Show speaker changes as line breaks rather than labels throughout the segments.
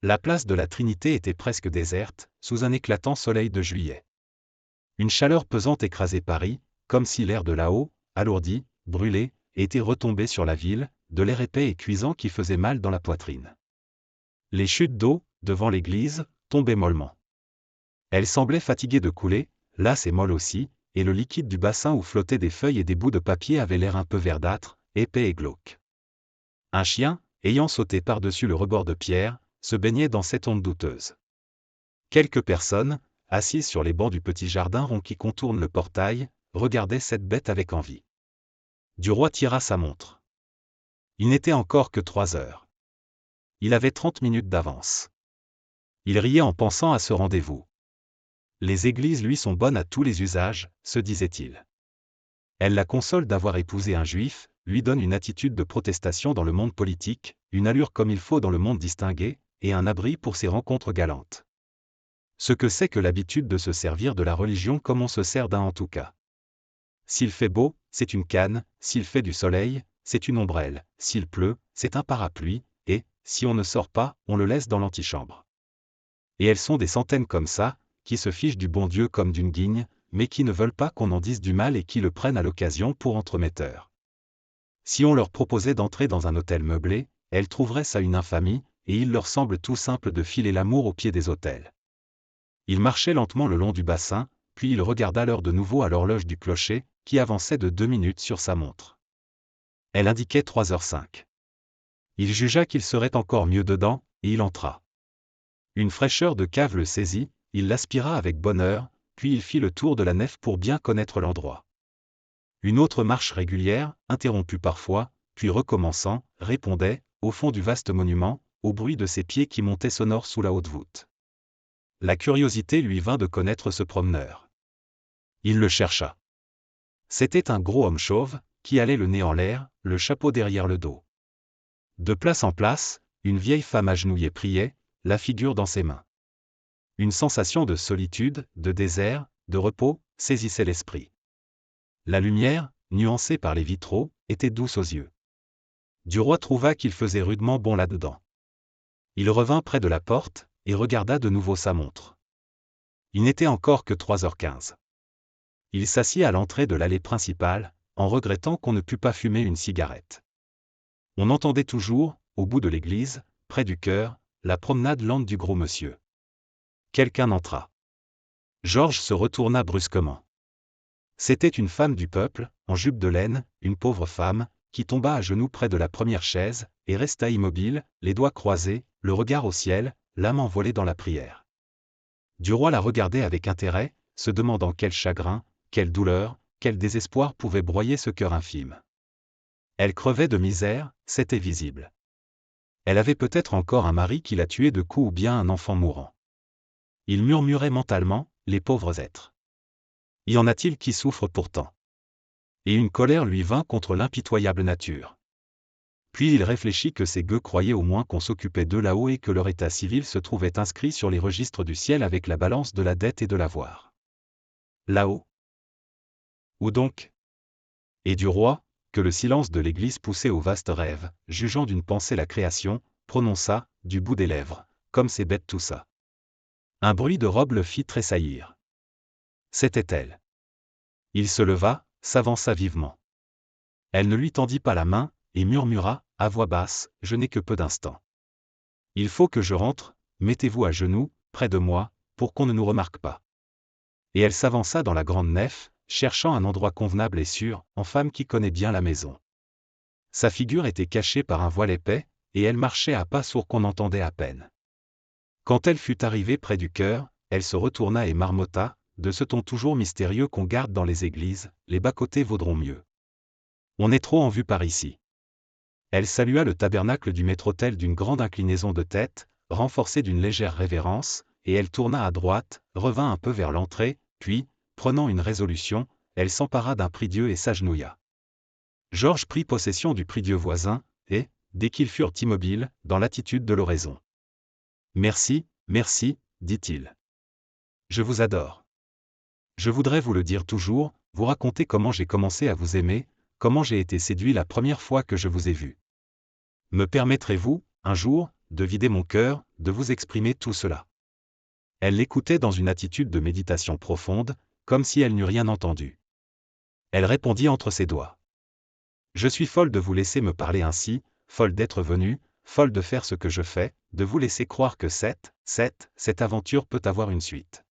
La place de la Trinité était presque déserte, sous un éclatant soleil de juillet. Une chaleur pesante écrasait Paris, comme si l'air de là-haut, alourdi, brûlé, était retombé sur la ville, de l'air épais et cuisant qui faisait mal dans la poitrine. Les chutes d'eau, devant l'église, tombaient mollement. Elles semblaient fatiguées de couler, lasses et molles aussi, et le liquide du bassin où flottaient des feuilles et des bouts de papier avait l'air un peu verdâtre, épais et glauque. Un chien, ayant sauté par-dessus le rebord de pierre, se baignait dans cette onde douteuse. Quelques personnes, assises sur les bancs du petit jardin rond qui contourne le portail, regardaient cette bête avec envie. Duroy tira sa montre. Il n'était encore que 3 heures. Il avait 30 minutes d'avance. Il riait en pensant à ce rendez-vous. Les églises lui sont bonnes à tous les usages, se disait-il. Elles la consolent d'avoir épousé un juif, lui donnent une attitude de protestation dans le monde politique, une allure comme il faut dans le monde distingué, et un abri pour ses rencontres galantes. Ce que c'est que l'habitude de se servir de la religion comme on se sert d'un en tout cas. S'il fait beau, c'est une canne, s'il fait du soleil, c'est une ombrelle, s'il pleut, c'est un parapluie, et, si on ne sort pas, on le laisse dans l'antichambre. Et elles sont des centaines comme ça, qui se fichent du bon Dieu comme d'une guigne, mais qui ne veulent pas qu'on en dise du mal et qui le prennent à l'occasion pour entremetteurs. Si on leur proposait d'entrer dans un hôtel meublé, elles trouveraient ça une infamie, et il leur semble tout simple de filer l'amour au pied des autels. Il marchait lentement le long du bassin, puis il regarda l'heure de nouveau à l'horloge du clocher, qui avançait de 2 minutes sur sa montre. Elle indiquait 3h05. Il jugea qu'il serait encore mieux dedans, et il entra. Une fraîcheur de cave le saisit, il l'aspira avec bonheur, puis il fit le tour de la nef pour bien connaître l'endroit. Une autre marche régulière, interrompue parfois, puis recommençant, répondait, au fond du vaste monument, au bruit de ses pieds qui montaient sonores sous la haute voûte. La curiosité lui vint de connaître ce promeneur. Il le chercha. C'était un gros homme chauve, qui allait le nez en l'air, le chapeau derrière le dos. De place en place, une vieille femme agenouillée priait, la figure dans ses mains. Une sensation de solitude, de désert, de repos, saisissait l'esprit. La lumière, nuancée par les vitraux, était douce aux yeux. Duroy trouva qu'il faisait rudement bon là-dedans. Il revint près de la porte, et regarda de nouveau sa montre. Il n'était encore que 3h15. Il s'assit à l'entrée de l'allée principale, en regrettant qu'on ne pût pas fumer une cigarette. On entendait toujours, au bout de l'église, près du chœur, la promenade lente du gros monsieur. Quelqu'un entra. Georges se retourna brusquement. C'était une femme du peuple, en jupe de laine, une pauvre femme, qui tomba à genoux près de la première chaise, et resta immobile, les doigts croisés, le regard au ciel, l'âme envolée dans la prière. Duroy la regardait avec intérêt, se demandant quel chagrin, quelle douleur, quel désespoir pouvait broyer ce cœur infime. Elle crevait de misère, c'était visible. Elle avait peut-être encore un mari qui l'a tuée de coups ou bien un enfant mourant. Il murmurait mentalement, les pauvres êtres. Y en a-t-il qui souffrent pourtant? Et une colère lui vint contre l'impitoyable nature. Puis il réfléchit que ces gueux croyaient au moins qu'on s'occupait d'eux là-haut et que leur état civil se trouvait inscrit sur les registres du ciel avec la balance de la dette et de l'avoir. Là-haut? Où donc? Et Duroy, que le silence de l'église poussait au vaste rêve, jugeant d'une pensée la création, prononça, du bout des lèvres, comme c'est bête tout ça. Un bruit de robe le fit tressaillir. C'était elle. Il se leva, s'avança vivement. Elle ne lui tendit pas la main, et murmura, à voix basse, « Je n'ai que peu d'instants. Il faut que je rentre, mettez-vous à genoux, près de moi, pour qu'on ne nous remarque pas. » Et elle s'avança dans la grande nef, cherchant un endroit convenable et sûr, en femme qui connaît bien la maison. Sa figure était cachée par un voile épais, et elle marchait à pas sourds qu'on entendait à peine. Quand elle fut arrivée près du chœur, elle se retourna et marmotta, de ce ton toujours mystérieux qu'on garde dans les églises, « Les bas-côtés vaudront mieux. On est trop en vue par ici. » Elle salua le tabernacle du maître-autel d'une grande inclinaison de tête, renforcée d'une légère révérence, et elle tourna à droite, revint un peu vers l'entrée, puis, prenant une résolution, elle s'empara d'un prie-dieu et s'agenouilla. Georges prit possession du prie-dieu voisin, et, dès qu'ils furent immobiles, dans l'attitude de l'oraison. « Merci, merci, dit-il. Je vous adore. Je voudrais vous le dire toujours, vous raconter comment j'ai commencé à vous aimer, comment j'ai été séduit la première fois que je vous ai vu. Me permettrez-vous, un jour, de vider mon cœur, de vous exprimer tout cela. Elle l'écoutait dans une attitude de méditation profonde, comme si elle n'eût rien entendu. Elle répondit entre ses doigts. Je suis folle de vous laisser me parler ainsi, folle d'être venue, folle de faire ce que je fais, de vous laisser croire que cette aventure peut avoir une suite.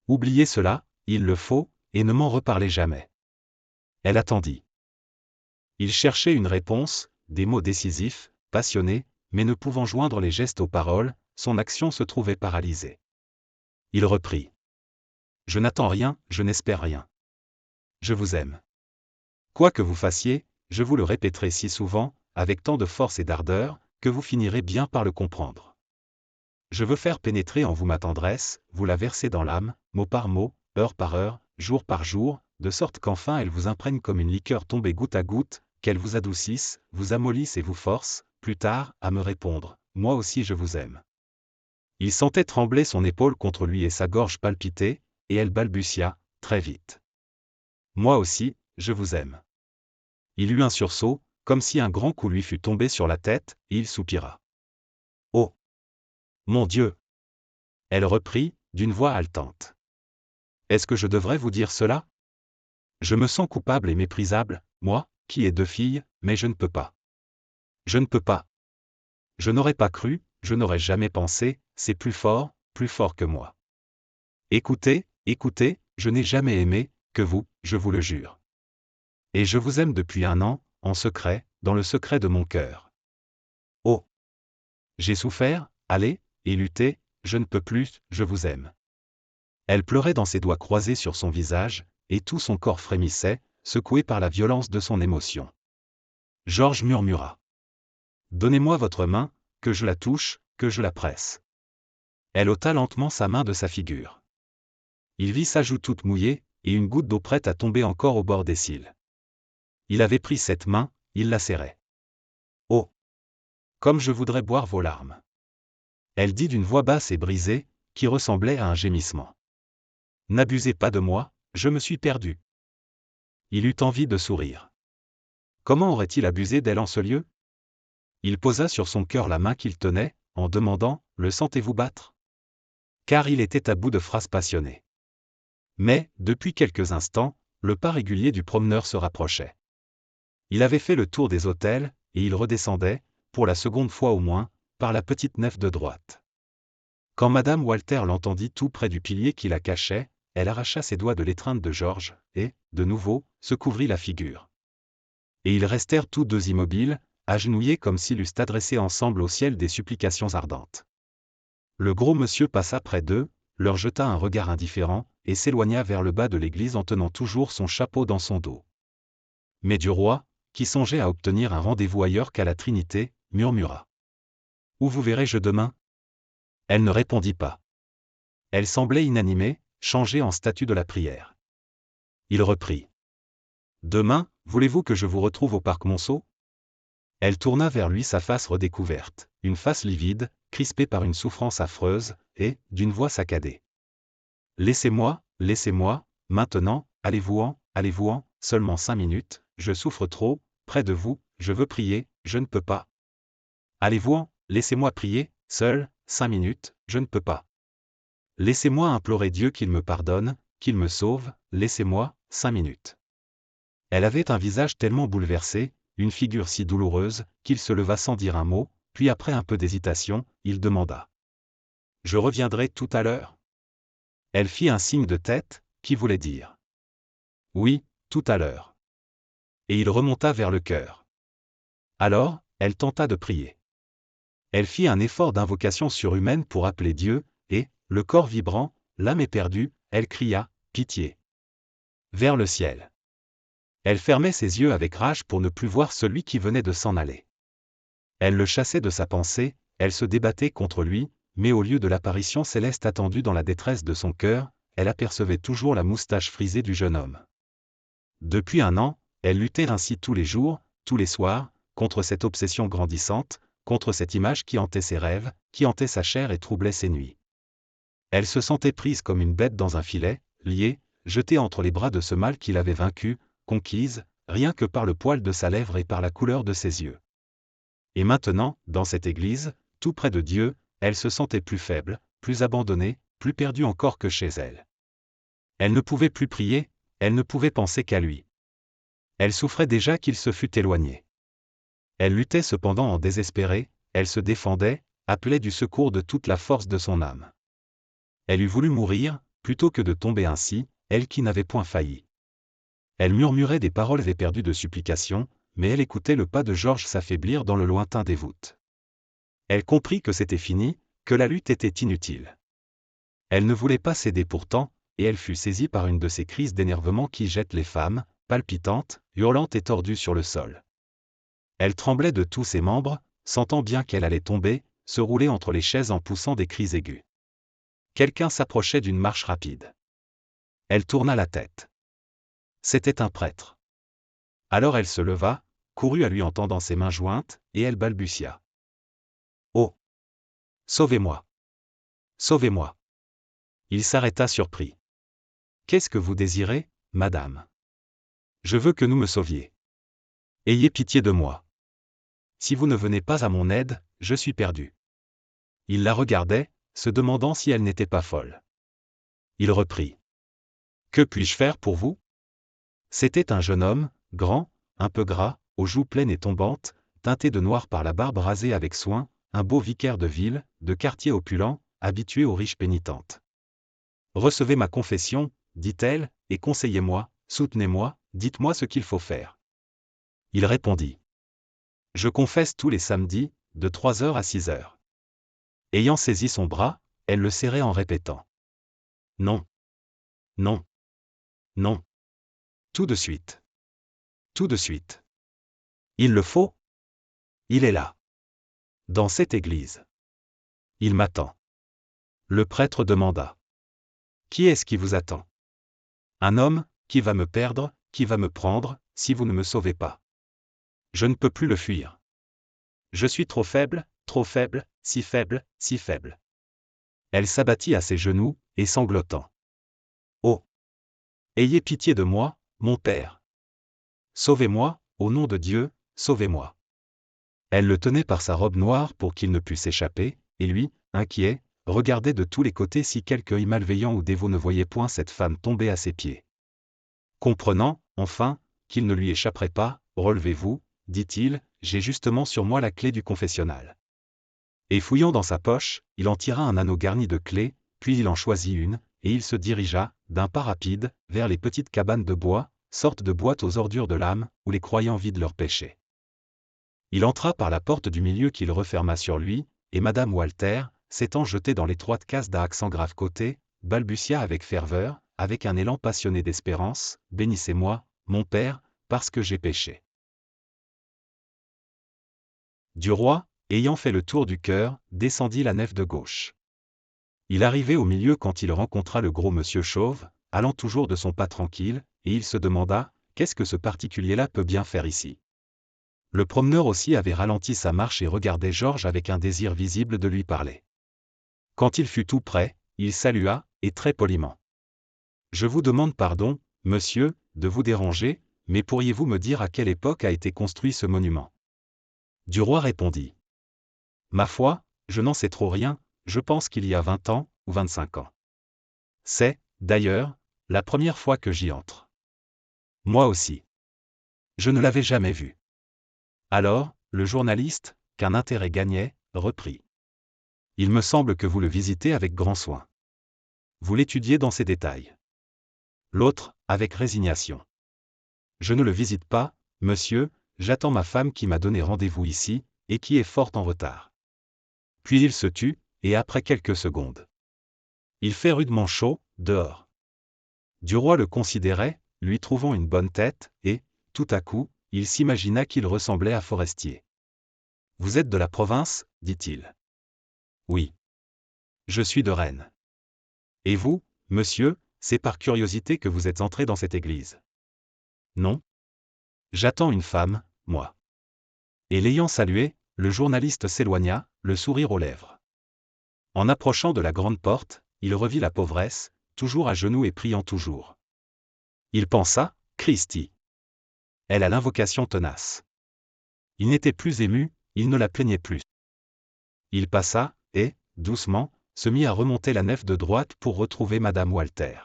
Oubliez cela, il le faut, et ne m'en reparlez jamais. Elle attendit. Il cherchait une réponse, des mots décisifs, passionnés, mais ne pouvant joindre les gestes aux paroles, son action se trouvait paralysée. Il reprit. Je n'attends rien, je n'espère rien. Je vous aime. Quoi que vous fassiez, je vous le répéterai si souvent, avec tant de force et d'ardeur, que vous finirez bien par le comprendre. Je veux faire pénétrer en vous ma tendresse, vous la verser dans l'âme, mot par mot, heure par heure, jour par jour, de sorte qu'enfin elle vous imprègne comme une liqueur tombée goutte à goutte, qu'elle vous adoucisse, vous amollisse et vous force, plus tard, à me répondre, moi aussi je vous aime. Il sentait trembler son épaule contre lui et sa gorge palpiter, et elle balbutia, très vite. Moi aussi, je vous aime. Il eut un sursaut, comme si un grand coup lui fût tombé sur la tête, et il soupira. Oh! Mon Dieu! Elle reprit, d'une voix haletante. Est-ce que je devrais vous dire cela? Je me sens coupable et méprisable, moi, qui ai 2 filles, mais je ne peux pas. Je ne peux pas. Je n'aurais pas cru, je n'aurais jamais pensé, c'est plus fort que moi. Écoutez, je n'ai jamais aimé, que vous, je vous le jure. Et je vous aime depuis 1 an, en secret, dans le secret de mon cœur. Oh! J'ai souffert, allez, et lutté, je ne peux plus, je vous aime. Elle pleurait dans ses doigts croisés sur son visage, et tout son corps frémissait, secoué par la violence de son émotion. Georges murmura. Donnez-moi votre main, que je la touche, que je la presse. Elle ôta lentement sa main de sa figure. Il vit sa joue toute mouillée, et une goutte d'eau prête à tomber encore au bord des cils. Il avait pris cette main, il la serrait. Oh! Comme je voudrais boire vos larmes. Elle dit d'une voix basse et brisée, qui ressemblait à un gémissement. N'abusez pas de moi, je me suis perdu. Il eut envie de sourire. Comment aurait-il abusé d'elle en ce lieu? Il posa sur son cœur la main qu'il tenait, en demandant, le sentez-vous battre? Car il était à bout de phrases passionnées. Mais, depuis quelques instants, le pas régulier du promeneur se rapprochait. Il avait fait le tour des hôtels, et il redescendait, pour la seconde fois au moins, par la petite nef de droite. Quand Madame Walter l'entendit tout près du pilier qui la cachait, elle arracha ses doigts de l'étreinte de Georges, et, de nouveau, se couvrit la figure. Et ils restèrent tous 2 immobiles, agenouillés comme s'ils eussent adressé ensemble au ciel des supplications ardentes. Le gros monsieur passa près d'eux, leur jeta un regard indifférent, et s'éloigna vers le bas de l'église en tenant toujours son chapeau dans son dos. Mais du roi, qui songeait à obtenir un rendez-vous ailleurs qu'à la Trinité, murmura. Où vous verrai-je demain? Elle ne répondit pas. Elle semblait inanimée, changée en statue de la prière. Il reprit. Demain, voulez-vous que je vous retrouve au parc Monceau? Elle tourna vers lui sa face redécouverte, une face livide, crispée par une souffrance affreuse, et, d'une voix saccadée. Laissez-moi, maintenant, allez-vous-en, seulement 5 minutes, je souffre trop, près de vous, je veux prier, je ne peux pas. Allez-vous-en, laissez-moi prier, seul, 5 minutes, je ne peux pas. Laissez-moi implorer Dieu qu'il me pardonne, qu'il me sauve, laissez-moi, 5 minutes. Elle avait un visage tellement bouleversé, une figure si douloureuse, qu'il se leva sans dire un mot, puis après un peu d'hésitation, il demanda. Je reviendrai tout à l'heure? Elle fit un signe de tête, qui voulait dire. Oui, tout à l'heure. Et il remonta vers le chœur. Alors, elle tenta de prier. Elle fit un effort d'invocation surhumaine pour appeler Dieu, et, le corps vibrant, l'âme éperdue, elle cria, pitié. Vers le ciel. Elle fermait ses yeux avec rage pour ne plus voir celui qui venait de s'en aller. Elle le chassait de sa pensée, elle se débattait contre lui, mais au lieu de l'apparition céleste attendue dans la détresse de son cœur, elle apercevait toujours la moustache frisée du jeune homme. Depuis 1 an, elle luttait ainsi tous les jours, tous les soirs, contre cette obsession grandissante, contre cette image qui hantait ses rêves, qui hantait sa chair et troublait ses nuits. Elle se sentait prise comme une bête dans un filet, liée, jetée entre les bras de ce mal qui l'avait vaincue, conquise, rien que par le poil de sa lèvre et par la couleur de ses yeux. Et maintenant, dans cette église, tout près de Dieu, elle se sentait plus faible, plus abandonnée, plus perdue encore que chez elle. Elle ne pouvait plus prier, elle ne pouvait penser qu'à lui. Elle souffrait déjà qu'il se fût éloigné. Elle luttait cependant en désespérée, elle se défendait, appelait du secours de toute la force de son âme. Elle eût voulu mourir, plutôt que de tomber ainsi, elle qui n'avait point failli. Elle murmurait des paroles éperdues de supplication, mais elle écoutait le pas de Georges s'affaiblir dans le lointain des voûtes. Elle comprit que c'était fini, que la lutte était inutile. Elle ne voulait pas céder pourtant, et elle fut saisie par une de ces crises d'énervement qui jettent les femmes, palpitantes, hurlantes et tordues sur le sol. Elle tremblait de tous ses membres, sentant bien qu'elle allait tomber, se rouler entre les chaises en poussant des cris aigus. Quelqu'un s'approchait d'une marche rapide. Elle tourna la tête. C'était un prêtre. Alors elle se leva, courut à lui en tendant ses mains jointes, et elle balbutia. « Oh! Sauvez-moi! Sauvez-moi » Il s'arrêta surpris. « Qu'est-ce que vous désirez, madame ? Je veux que nous me sauviez. Ayez pitié de moi. Si vous ne venez pas à mon aide, je suis perdu. » Il la regardait, se demandant si elle n'était pas folle. Il reprit. « Que puis-je faire pour vous ? » C'était un jeune homme, grand, un peu gras, aux joues pleines et tombantes, teinté de noir par la barbe rasée avec soin, un beau vicaire de ville, de quartier opulent, habitué aux riches pénitentes. « Recevez ma confession, dit-elle, et conseillez-moi, soutenez-moi, dites-moi ce qu'il faut faire. » Il répondit. « Je confesse tous les samedis, de 3h à 6h. » Ayant saisi son bras, elle le serrait en répétant. « Non. Non. Non. Tout de suite. Tout de suite. Il le faut. Il est là. Dans cette église. Il m'attend. » Le prêtre demanda. « Qui est-ce qui vous attend ? » « Un homme, qui va me perdre, qui va me prendre, si vous ne me sauvez pas. Je ne peux plus le fuir. Je suis trop faible, si faible, si faible. » Elle s'abattit à ses genoux, et sanglotant. « Oh! Ayez pitié de moi, mon père. Sauvez-moi, au nom de Dieu, sauvez-moi. » Elle le tenait par sa robe noire pour qu'il ne pût s'échapper, et lui, inquiet, regardait de tous les côtés si quelque œil malveillant ou dévot ne voyait point cette femme tomber à ses pieds. Comprenant, enfin, qu'il ne lui échapperait pas, « Relevez-vous, dit-il, j'ai justement sur moi la clé du confessionnal. » Et fouillant dans sa poche, il en tira un anneau garni de clés, puis il en choisit une, et il se dirigea, d'un pas rapide, vers les petites cabanes de bois, sorte de boîtes aux ordures de l'âme, où les croyants vident leurs péchés. Il entra par la porte du milieu qu'il referma sur lui, et madame Walter, s'étant jetée dans l'étroite case d'arc sans grave côté, balbutia avec ferveur, avec un élan passionné d'espérance, « Bénissez-moi, mon père, parce que j'ai péché. » Du roi, ayant fait le tour du chœur, descendit la nef de gauche. Il arrivait au milieu quand il rencontra le gros monsieur chauve, allant toujours de son pas tranquille, et il se demanda, qu'est-ce que ce particulier-là peut bien faire ici ? Le promeneur aussi avait ralenti sa marche et regardait Georges avec un désir visible de lui parler. Quand il fut tout près, il salua, et très poliment. « Je vous demande pardon, monsieur, de vous déranger, mais pourriez-vous me dire à quelle époque a été construit ce monument ? » Du roi répondit. « Ma foi, je n'en sais trop rien, je pense qu'il y a 20 ans, ou 25 ans. C'est, d'ailleurs, la première fois que j'y entre. » Moi aussi. Je ne l'avais jamais vu. Alors, le journaliste, qu'un intérêt gagnait, reprit. « Il me semble que vous le visitez avec grand soin. Vous l'étudiez dans ses détails. » L'autre, avec résignation. « Je ne le visite pas, monsieur, j'attends ma femme qui m'a donné rendez-vous ici, et qui est fort en retard. » Puis il se tut, et après quelques secondes. Il fait rudement chaud, dehors. Du roi le considérait, lui trouvant une bonne tête, et, tout à coup, il s'imagina qu'il ressemblait à Forestier. « Vous êtes de la province, dit-il. »« Oui. Je suis de Rennes. »« Et vous, monsieur, c'est par curiosité que vous êtes entré dans cette église. »« Non. J'attends une femme, moi. » Et l'ayant salué, le journaliste s'éloigna, le sourire aux lèvres. En approchant de la grande porte, il revit la pauvresse, toujours à genoux et priant toujours. Il pensa, Christi. Elle a l'invocation tenace. Il n'était plus ému, il ne la plaignait plus. Il passa, et, doucement, se mit à remonter la nef de droite pour retrouver Madame Walter.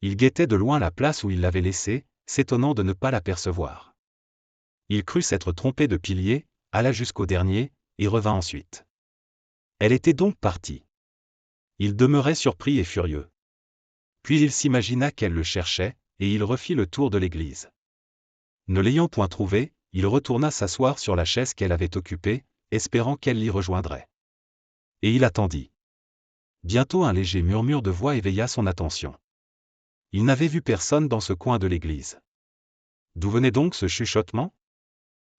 Il guettait de loin la place où il l'avait laissée, s'étonnant de ne pas l'apercevoir. Il crut s'être trompé de pilier, alla jusqu'au dernier, et revint ensuite. Elle était donc partie. Il demeurait surpris et furieux. Puis il s'imagina qu'elle le cherchait, et il refit le tour de l'église. Ne l'ayant point trouvée, il retourna s'asseoir sur la chaise qu'elle avait occupée, espérant qu'elle l'y rejoindrait. Et il attendit. Bientôt un léger murmure de voix éveilla son attention. Il n'avait vu personne dans ce coin de l'église. D'où venait donc ce chuchotement?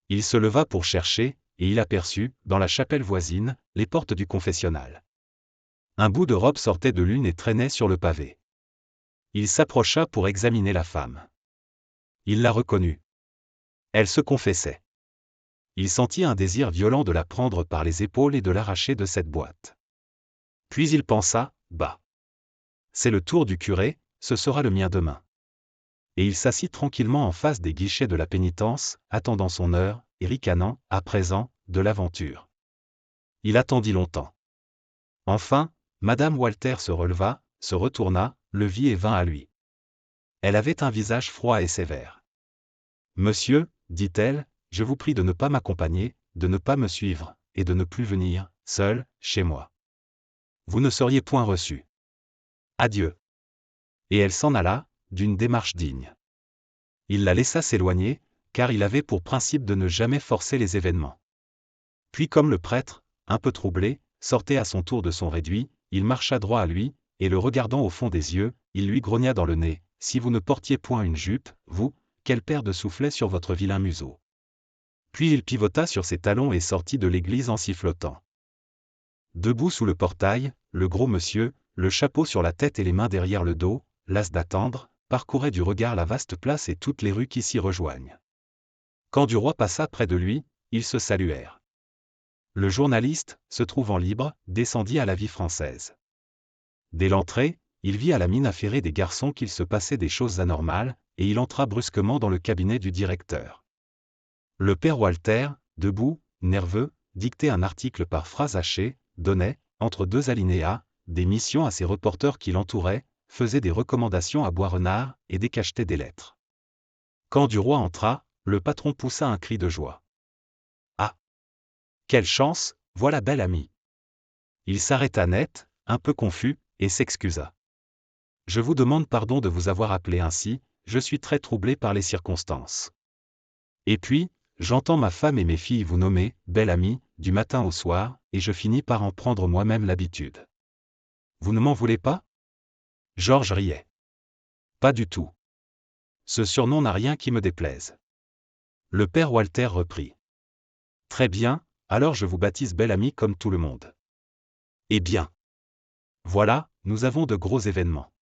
Il se leva pour chercher, et il aperçut, dans la chapelle voisine, les portes du confessionnal. Un bout de robe sortait de l'une et traînait sur le pavé. Il s'approcha pour examiner la femme. Il la reconnut. Elle se confessait. Il sentit un désir violent de la prendre par les épaules et de l'arracher de cette boîte. Puis il pensa, bah. C'est le tour du curé, ce sera le mien demain. Et il s'assit tranquillement en face des guichets de la pénitence, attendant son heure, et ricanant, à présent, de l'aventure. Il attendit longtemps. Enfin, Madame Walter se releva, se retourna, le vit et vint à lui. Elle avait un visage froid et sévère. Monsieur, dit-elle, je vous prie de ne pas m'accompagner, de ne pas me suivre, et de ne plus venir, seul, chez moi. Vous ne seriez point reçu. Adieu. Et elle s'en alla, d'une démarche digne. Il la laissa s'éloigner, car il avait pour principe de ne jamais forcer les événements. Puis comme le prêtre, un peu troublé, sortait à son tour de son réduit, il marcha droit à lui, et le regardant au fond des yeux, il lui grogna dans le nez, « Si vous ne portiez point une jupe, vous, quelle paire de soufflets sur votre vilain museau !» Puis il pivota sur ses talons et sortit de l'église en sifflotant. Debout sous le portail, le gros monsieur, le chapeau sur la tête et les mains derrière le dos, las d'attendre, parcourait du regard la vaste place et toutes les rues qui s'y rejoignent. Quand Duroy passa près de lui, ils se saluèrent. Le journaliste, se trouvant libre, descendit à la vie française. Dès l'entrée, il vit à la mine affairée des garçons qu'il se passait des choses anormales, et il entra brusquement dans le cabinet du directeur. Le père Walter, debout, nerveux, dictait un article par phrases hachées, donnait, entre deux alinéas, des missions à ses reporters qui l'entouraient, faisait des recommandations à Boisrenard, et décachetait des lettres. Quand Duroy entra, le patron poussa un cri de joie. Ah! Quelle chance, voilà belle amie! Il s'arrêta net, un peu confus, et s'excusa. Je vous demande pardon de vous avoir appelé ainsi, je suis très troublé par les circonstances. Et puis, j'entends ma femme et mes filles vous nommer « belle amie » du matin au soir, et je finis par en prendre moi-même l'habitude. Vous ne m'en voulez pas? Georges riait. Pas du tout. Ce surnom n'a rien qui me déplaise. Le père Walter reprit. Très bien, alors je vous baptise belle amie comme tout le monde. Eh bien. Voilà, nous avons de gros événements.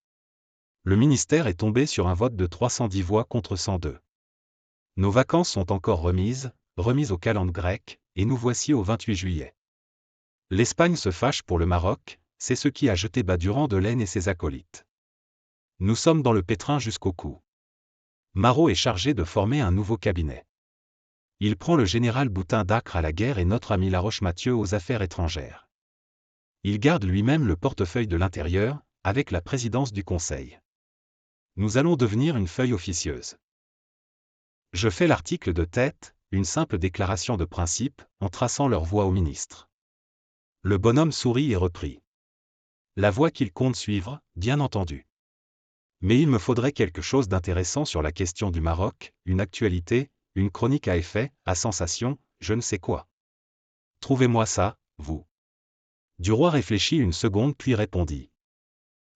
Le ministère est tombé sur un vote de 310 voix contre 102. Nos vacances sont encore remises au calende grec, et nous voici au 28 juillet. L'Espagne se fâche pour le Maroc, c'est ce qui a jeté bas Durand de Leyne et ses acolytes. Nous sommes dans le pétrin jusqu'au cou. Marot est chargé de former un nouveau cabinet. Il prend le général Boutin d'Acre à la guerre et notre ami Laroche-Mathieu aux affaires étrangères. Il garde lui-même le portefeuille de l'intérieur, avec la présidence du Conseil. Nous allons devenir une feuille officieuse. Je fais l'article de tête, une simple déclaration de principe, en traçant leur voie au ministre. Le bonhomme sourit et reprit. La voie qu'il compte suivre, bien entendu. Mais il me faudrait quelque chose d'intéressant sur la question du Maroc, une actualité, une chronique à effet, à sensation, je ne sais quoi. Trouvez-moi ça, vous. Duroy réfléchit une seconde puis répondit.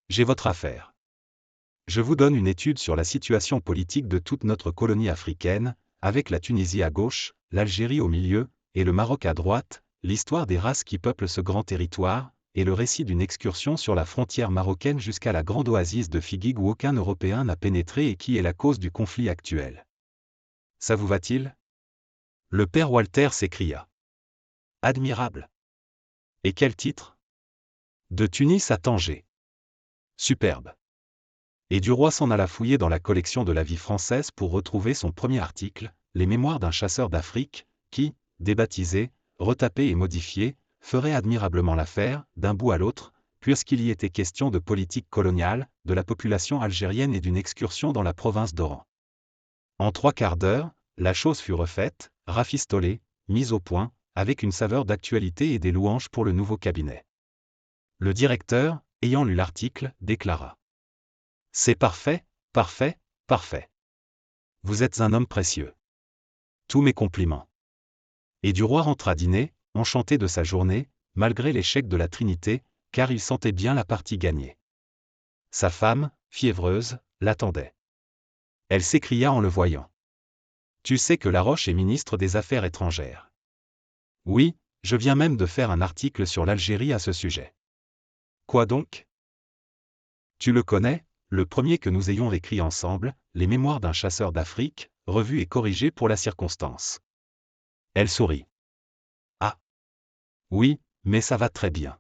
J'ai votre affaire. Je vous donne une étude sur la situation politique de toute notre colonie africaine, avec la Tunisie à gauche, l'Algérie au milieu, et le Maroc à droite, l'histoire des races qui peuplent ce grand territoire, et le récit d'une excursion sur la frontière marocaine jusqu'à la grande oasis de Figuig où aucun Européen n'a pénétré et qui est la cause du conflit actuel. Ça vous va-t-il? Le père Walter s'écria. Admirable. Et quel titre? De Tunis à Tanger. Superbe. Et Duroy s'en alla fouiller dans la collection de la vie française pour retrouver son premier article, Les Mémoires d'un chasseur d'Afrique, qui, débaptisé, retapé et modifié, ferait admirablement l'affaire, d'un bout à l'autre, puisqu'il y était question de politique coloniale, de la population algérienne et d'une excursion dans la province d'Oran. En 3/4 d'heure, la chose fut refaite, rafistolée, mise au point, avec une saveur d'actualité et des louanges pour le nouveau cabinet. Le directeur, ayant lu l'article, déclara: « C'est parfait, parfait, parfait. Vous êtes un homme précieux. Tous mes compliments. » Et Duroy rentra dîner, enchanté de sa journée, malgré l'échec de la Trinité, car il sentait bien la partie gagnée. Sa femme, fiévreuse, l'attendait. Elle s'écria en le voyant: « Tu sais que Laroche est ministre des Affaires étrangères. » « Oui, je viens même de faire un article sur l'Algérie à ce sujet. »« Quoi donc ? » ?»« Tu le connais, le premier que nous ayons écrit ensemble, Les Mémoires d'un chasseur d'Afrique, revu et corrigé pour la circonstance. » Elle sourit. « Ah ! Oui, mais ça va très bien. »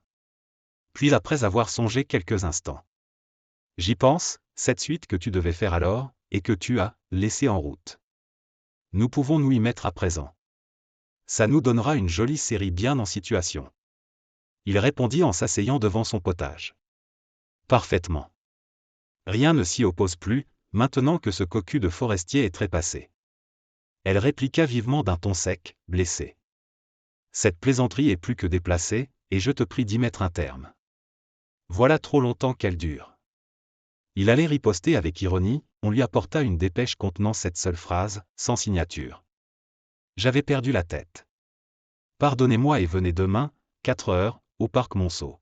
Puis après avoir songé quelques instants: « J'y pense, cette suite que tu devais faire alors, et que tu as laissée en route. Nous pouvons nous y mettre à présent. Ça nous donnera une jolie série bien en situation. » Il répondit en s'asseyant devant son potage. « Parfaitement. Rien ne s'y oppose plus, maintenant que ce cocu de forestier est trépassé. » Elle répliqua vivement d'un ton sec, blessé: « Cette plaisanterie est plus que déplacée, et je te prie d'y mettre un terme. Voilà trop longtemps qu'elle dure. » Il allait riposter avec ironie, on lui apporta une dépêche contenant cette seule phrase, sans signature. « J'avais perdu la tête. Pardonnez-moi et venez demain, 4 heures, au parc Monceau. »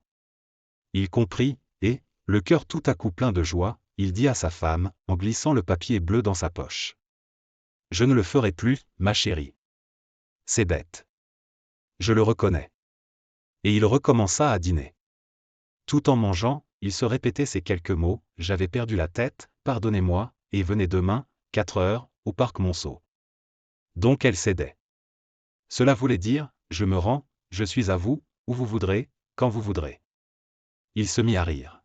Il comprit, et, le cœur tout à coup plein de joie, il dit à sa femme, en glissant le papier bleu dans sa poche: « Je ne le ferai plus, ma chérie. C'est bête. Je le reconnais. » Et il recommença à dîner. Tout en mangeant, il se répétait ces quelques mots: « J'avais perdu la tête, pardonnez-moi, et venez demain, 4 heures, au parc Monceau. » Donc elle cédait. Cela voulait dire: « Je me rends, je suis à vous, où vous voudrez, quand vous voudrez. » Il se mit à rire.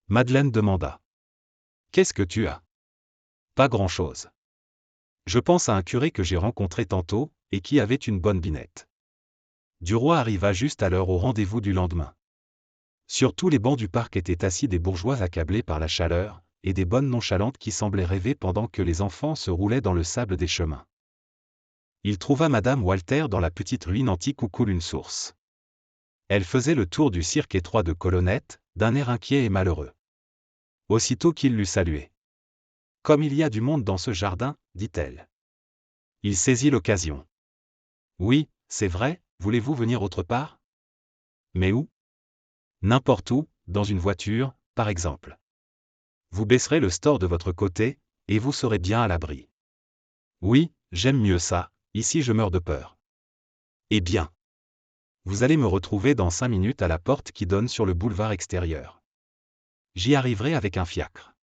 Madeleine demanda: « Qu'est-ce que tu as ? » « Pas grand-chose. Je pense à un curé que j'ai rencontré tantôt, et qui avait une bonne binette. » Duroy arriva juste à l'heure au rendez-vous du lendemain. Sur tous les bancs du parc étaient assis des bourgeois accablés par la chaleur, et des bonnes nonchalantes qui semblaient rêver pendant que les enfants se roulaient dans le sable des chemins. Il trouva Madame Walter dans la petite ruine antique où coule une source. Elle faisait le tour du cirque étroit de Colonnette, d'un air inquiet et malheureux. Aussitôt qu'il l'eut salué: « Comme il y a du monde dans ce jardin, dit-elle. » Il saisit l'occasion. « Oui, c'est vrai, voulez-vous venir autre part ? » ?»« Mais où ? » ?»« N'importe où, dans une voiture, par exemple. Vous baisserez le store de votre côté, et vous serez bien à l'abri. »« Oui, j'aime mieux ça, ici je meurs de peur. »« Eh bien. Vous allez me retrouver dans 5 minutes à la porte qui donne sur le boulevard extérieur. J'y arriverai avec un fiacre. »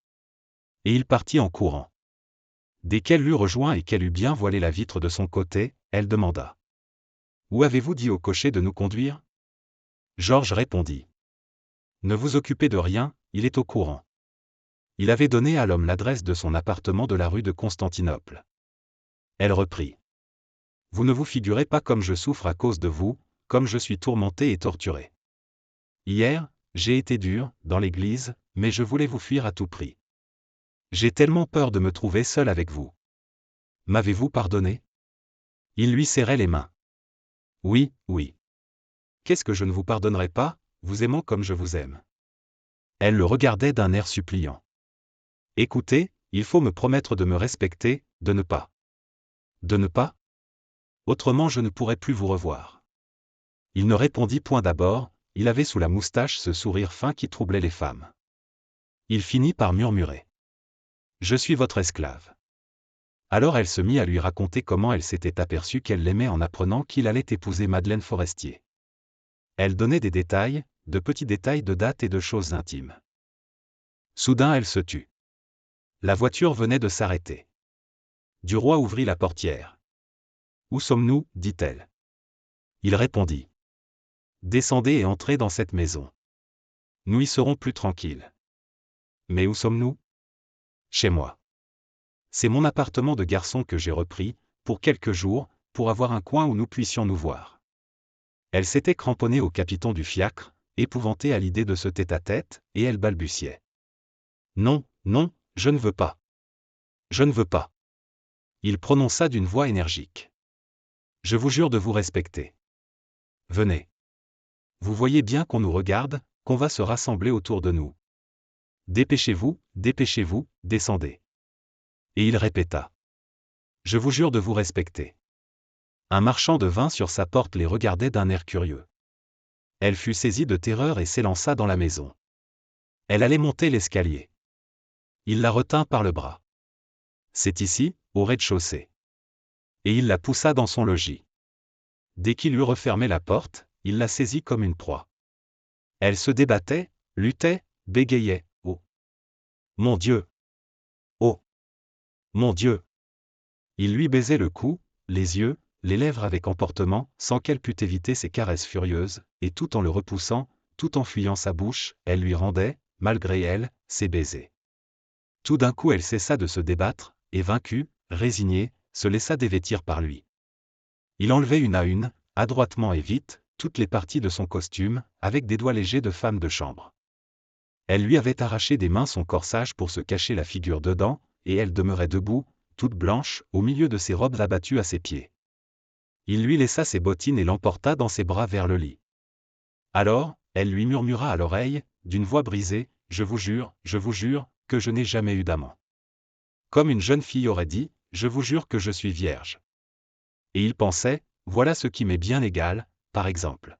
Et il partit en courant. Dès qu'elle l'eut rejoint et qu'elle eut bien voilé la vitre de son côté, elle demanda: « Où avez-vous dit au cocher de nous conduire ? » Georges répondit: « Ne vous occupez de rien, il est au courant. » Il avait donné à l'homme l'adresse de son appartement de la rue de Constantinople. Elle reprit: « Vous ne vous figurez pas comme je souffre à cause de vous, comme je suis tourmentée et torturée. Hier, j'ai été dur, dans l'église, mais je voulais vous fuir à tout prix. J'ai tellement peur de me trouver seul avec vous. M'avez-vous pardonné ? » Il lui serrait les mains. « Oui, oui. Qu'est-ce que je ne vous pardonnerai pas, vous aimant comme je vous aime ?» Elle le regardait d'un air suppliant. « Écoutez, il faut me promettre de me respecter, de ne pas. » « De ne pas ? Autrement je ne pourrai plus vous revoir. » Il ne répondit point d'abord, il avait sous la moustache ce sourire fin qui troublait les femmes. Il finit par murmurer: « Je suis votre esclave. » Alors elle se mit à lui raconter comment elle s'était aperçue qu'elle l'aimait en apprenant qu'il allait épouser Madeleine Forestier. Elle donnait des détails, de petits détails de date et de choses intimes. Soudain elle se tut. La voiture venait de s'arrêter. Duroy ouvrit la portière. « Où sommes-nous ? » dit-elle. Il répondit: « Descendez et entrez dans cette maison. Nous y serons plus tranquilles. » « Mais où sommes-nous ? » ?»« Chez moi. C'est mon appartement de garçon que j'ai repris, pour quelques jours, pour avoir un coin où nous puissions nous voir. » Elle s'était cramponnée au capiton du fiacre, épouvantée à l'idée de ce tête-à-tête, et elle balbutiait. Non, non, je ne veux pas. Je ne veux pas. Il prononça d'une voix énergique. Je vous jure de vous respecter. Venez. Vous voyez bien qu'on nous regarde, qu'on va se rassembler autour de nous. Dépêchez-vous, descendez. Et il répéta. Je vous jure de vous respecter. Un marchand de vin sur sa porte les regardait d'un air curieux. Elle fut saisie de terreur et s'élança dans la maison. Elle allait monter l'escalier. Il la retint par le bras. C'est ici, au rez-de-chaussée. Et il la poussa dans son logis. Dès qu'il eut refermé la porte, il la saisit comme une proie. Elle se débattait, luttait, bégayait. Oh! Mon Dieu! Oh! Mon Dieu! Il lui baisait le cou, les yeux, les lèvres avec emportement, sans qu'elle pût éviter ses caresses furieuses, et tout en le repoussant, tout en fuyant sa bouche, elle lui rendait, malgré elle, ses baisers. Tout d'un coup elle cessa de se débattre, et vaincue, résignée, se laissa dévêtir par lui. Il enlevait une à une, adroitement et vite, toutes les parties de son costume, avec des doigts légers de femme de chambre. Elle lui avait arraché des mains son corsage pour se cacher la figure dedans, et elle demeurait debout, toute blanche, au milieu de ses robes abattues à ses pieds. Il lui laissa ses bottines et l'emporta dans ses bras vers le lit. Alors, elle lui murmura à l'oreille, d'une voix brisée, je vous jure, que je n'ai jamais eu d'amant. Comme une jeune fille aurait dit, je vous jure que je suis vierge. Et il pensait, voilà ce qui m'est bien égal, par exemple.